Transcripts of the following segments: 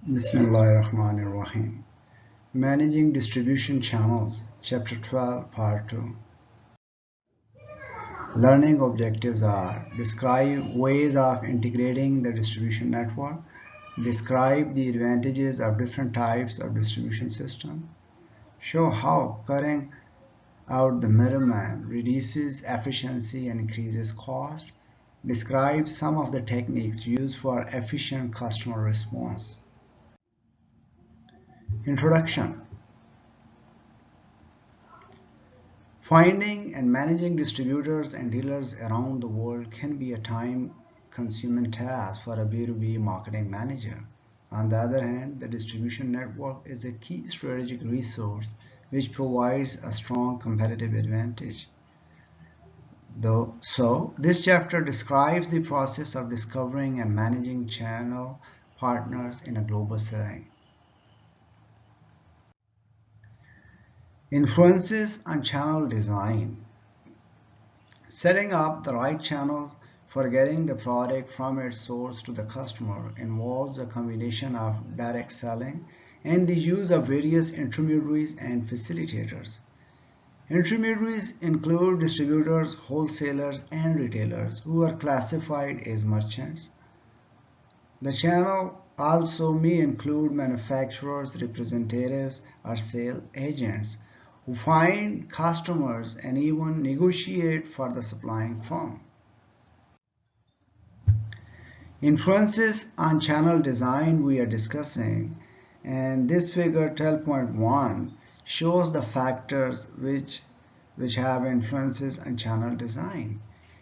Bismillahirrahmanirrahim. Managing Distribution Channels, Chapter 12, Part 2. Learning objectives are: describe ways of integrating the distribution network, describe the advantages of different types of distribution system, show how cutting out the middleman reduces efficiency and increases cost, describe some of the techniques used for efficient customer response. Introduction. Finding and managing distributors and dealers around the world can be a time-consuming task for a B2B marketing manager. On the other hand, the distribution network is a key strategic resource which provides a strong competitive advantage. So, this chapter describes the process of discovering and managing channel partners in a global setting. Influences on channel design. Setting up the right channels for getting the product from its source to the customer involves a combination of direct selling and the use of various intermediaries and facilitators. Intermediaries include distributors, wholesalers, and retailers who are classified as merchants. The channel also may include manufacturers, representatives, or sales agents who find customers and even negotiate for the supplying firm. Influences on channel design we are discussing, and this figure 12.1 shows the factors which have influences on channel design.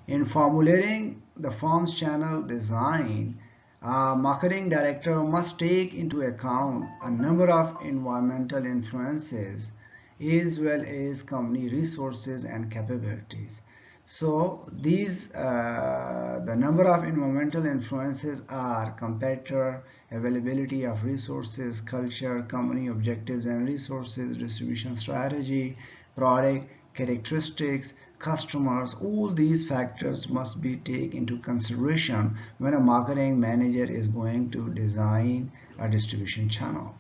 In formulating the firm's channel design, a marketing director must take into account a number of environmental influences as well as company resources and capabilities. So the number of environmental influences are competitor, availability of resources, culture, company objectives and resources, distribution strategy, product characteristics, customers. All these factors must be taken into consideration when a marketing manager is going to design a distribution channel.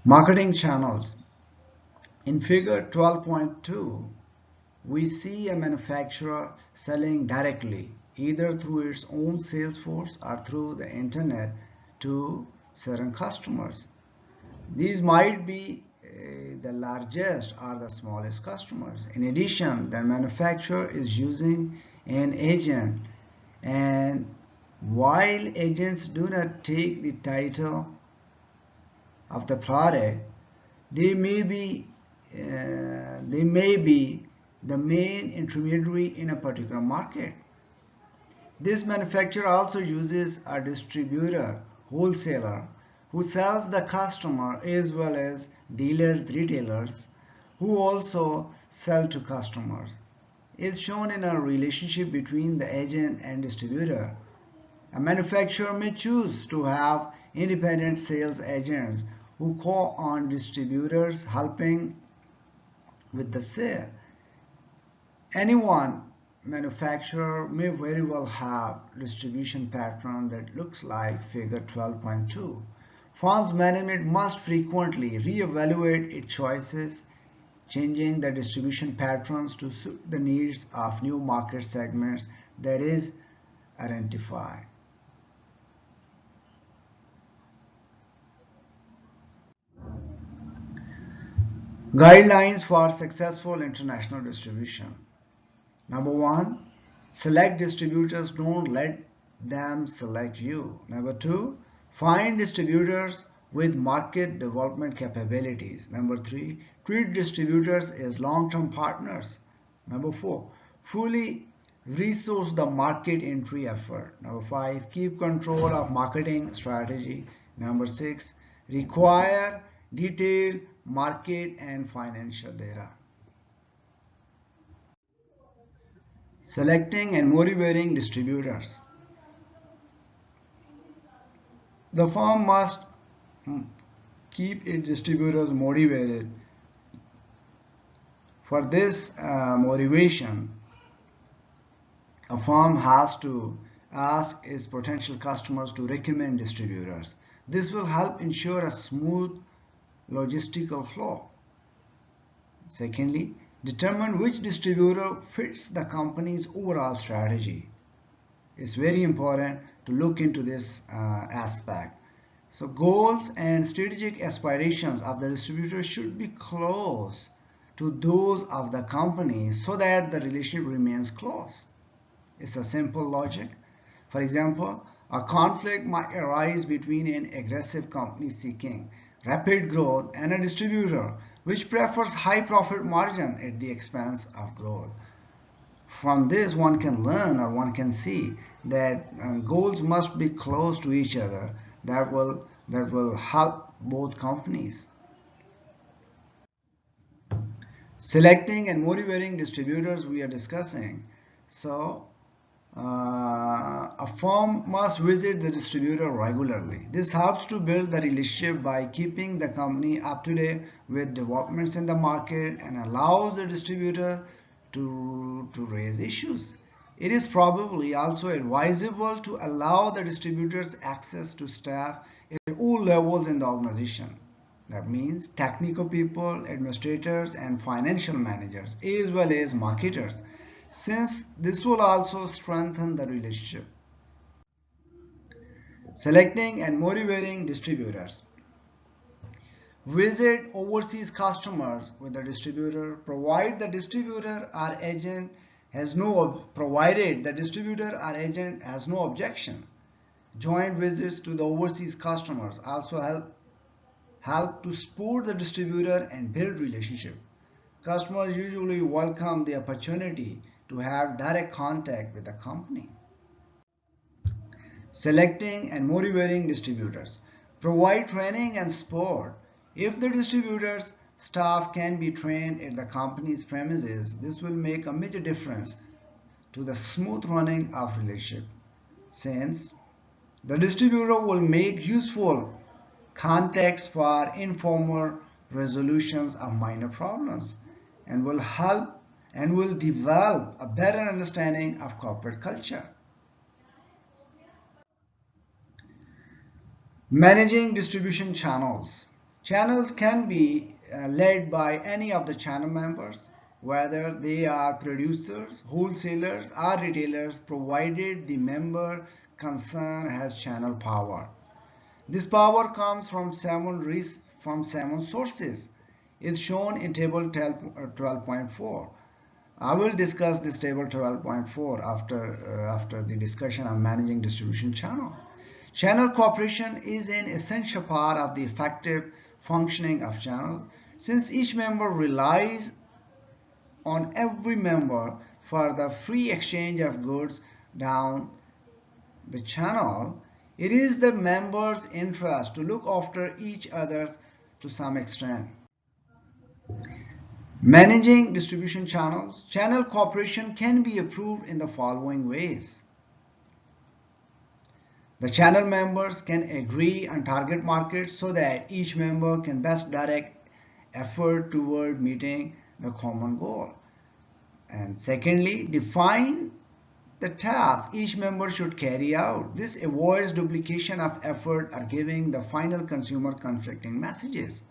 Marketing channels. In figure 12.2, we see a manufacturer selling directly, either through its own sales force or through the internet to certain customers. These might be the largest or the smallest customers. In addition, the manufacturer is using an agent, and while agents do not take the title of the product, they may be the main intermediary in a particular market. This manufacturer also uses a distributor, wholesaler, who sells the customer, as well as dealers, retailers, who also sell to customers. Is shown in a relationship between the agent and distributor. A manufacturer may choose to have independent sales agents who call on distributors helping with the sale. Anyone manufacturer may very well have distribution pattern that looks like figure 12.2. Firms management must frequently reevaluate its choices, changing the distribution patterns to suit the needs of new market segments that is identified. Guidelines for successful international distribution. Number one, select distributors, don't let them select you. Number two, find distributors with market development capabilities. Number three, treat distributors as long-term partners. Number four, fully resource the market entry effort. Number five, keep control of marketing strategy. Number six, require detailed market and financial data. Selecting and motivating distributors. The firm must keep its distributors motivated. For this motivation, a firm has to ask its potential customers to recommend distributors. This will help ensure a smooth logistical flow. Secondly, determine which distributor fits the company's overall strategy. It's very important to look into this aspect. So goals and strategic aspirations of the distributor should be close to those of the company so that the relationship remains close. It's a simple logic. For example, a conflict might arise between an aggressive company seeking rapid growth and a distributor which prefers high profit margin at the expense of growth. From this, one can learn or one can see that goals must be close to each other. That will help both companies. Selecting and motivating distributors we are discussing. So a firm must visit the distributor regularly. This helps to build the relationship by keeping the company up to date with developments in the market and allows the distributor to raise issues. It is probably also advisable to allow the distributors access to staff at all levels in the organization. That means technical people, administrators, and financial managers, as well as marketers, since this will also strengthen the relationship. Selecting and motivating distributors. Visit overseas customers with the distributor, provide the distributor or agent has no provided the distributor or agent has no objection. Joint visits to the overseas customers also help to support the distributor and build relationship. Customers usually welcome the opportunity to have direct contact with the company. Selecting and motivating distributors. Provide training and support. If the distributor's staff can be trained at the company's premises, this will make a major difference to the smooth running of relationship. Since the distributor will make useful contacts for informal resolutions of minor problems and will help and will develop a better understanding of corporate culture. Managing distribution channels. Channels can be led by any of the channel members, whether they are producers, wholesalers, or retailers, provided the member concerned has channel power. This power comes from seven sources. It's shown in table 12.4. I will discuss this table 12.4 after the discussion on managing distribution channel. Channel cooperation is an essential part of the effective functioning of channel. Since each member relies on every member for the free exchange of goods down the channel, it is the members' interest to look after each other to some extent. Managing distribution channels. Channel cooperation can be approved in the following ways. The channel members can agree on target markets so that each member can best direct effort toward meeting the common goal. And secondly, define the task each member should carry out. This avoids duplication of effort or giving the final consumer conflicting messages.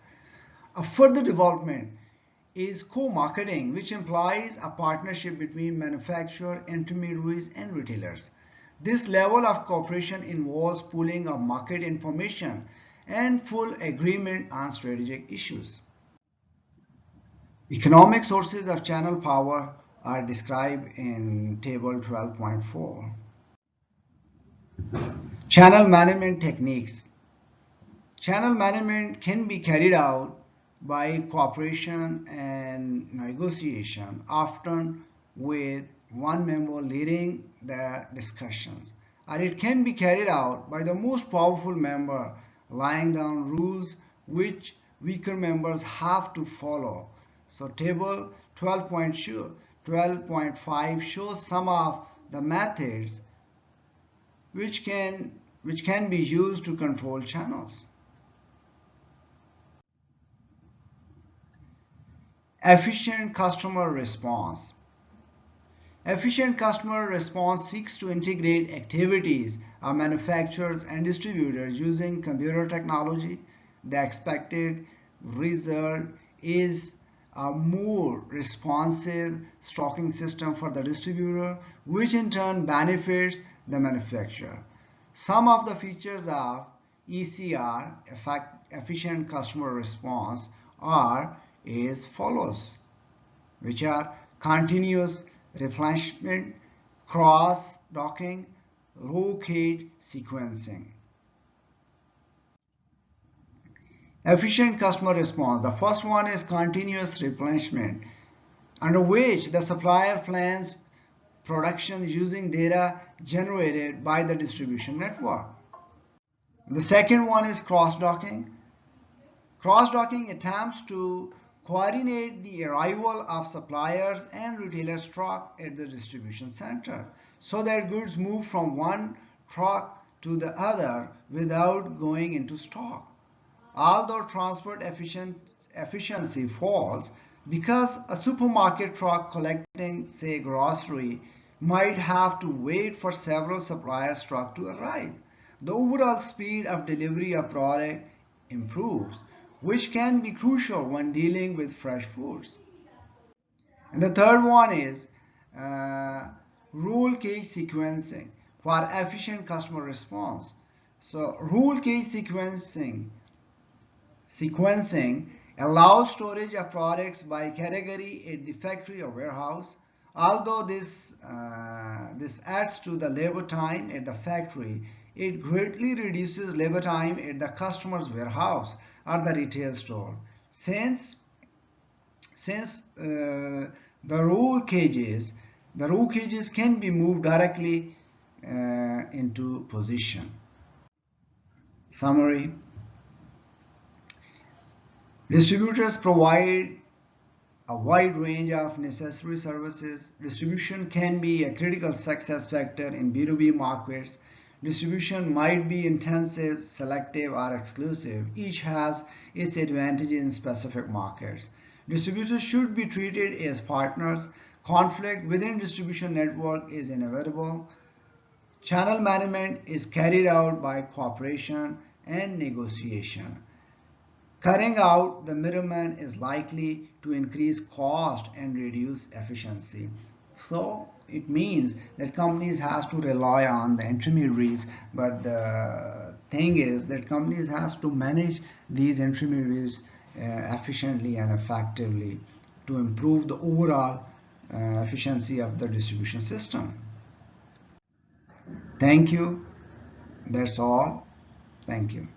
A further development is co-marketing, which implies a partnership between manufacturer, intermediaries, and retailers. This level of cooperation involves pooling of market information and full agreement on strategic issues. Economic sources of channel power are described in table 12.4. Channel management techniques. Channel management can be carried out by cooperation and negotiation, often with one member leading the discussions, or it can be carried out by the most powerful member laying down rules which weaker members have to follow. So table 12.5 shows some of the methods which can be used to control channels. Efficient customer response. Efficient customer response seeks to integrate activities of manufacturers and distributors using computer technology. The expected result is a more responsive stocking system for the distributor, which in turn benefits the manufacturer. Some of the features of ECR, efficient customer response, are as follows, which are continuous replenishment, cross-docking, row cage sequencing. Efficient customer response. The first one is continuous replenishment, under which the supplier plans production using data generated by the distribution network. The second one is cross-docking. Cross-docking attempts to coordinate the arrival of suppliers and retailer stock at the distribution center so that goods move from one truck to the other without going into stock. Although transport efficiency falls because a supermarket truck collecting, say, grocery might have to wait for several suppliers' trucks to arrive, the overall speed of delivery of product improves, which can be crucial when dealing with fresh foods. And the third one is rule case sequencing for efficient customer response. So rule case sequencing allows storage of products by category at the factory or warehouse. Although this adds to the labor time at the factory, it greatly reduces labor time at the customer's warehouse or the retail store. Since the roll cages can be moved directly into position. Summary. Distributors provide a wide range of necessary services. Distribution can be a critical success factor in B2B markets. Distribution might be intensive, selective, or exclusive. Each has its advantages in specific markets. Distributors should be treated as partners. Conflict within distribution network is inevitable. Channel management is carried out by cooperation and negotiation. Cutting out the middleman is likely to increase cost and reduce efficiency. So it means that companies have to rely on the intermediaries, but the thing is that companies have to manage these intermediaries efficiently and effectively to improve the overall efficiency of the distribution system. Thank you. That's all. Thank you.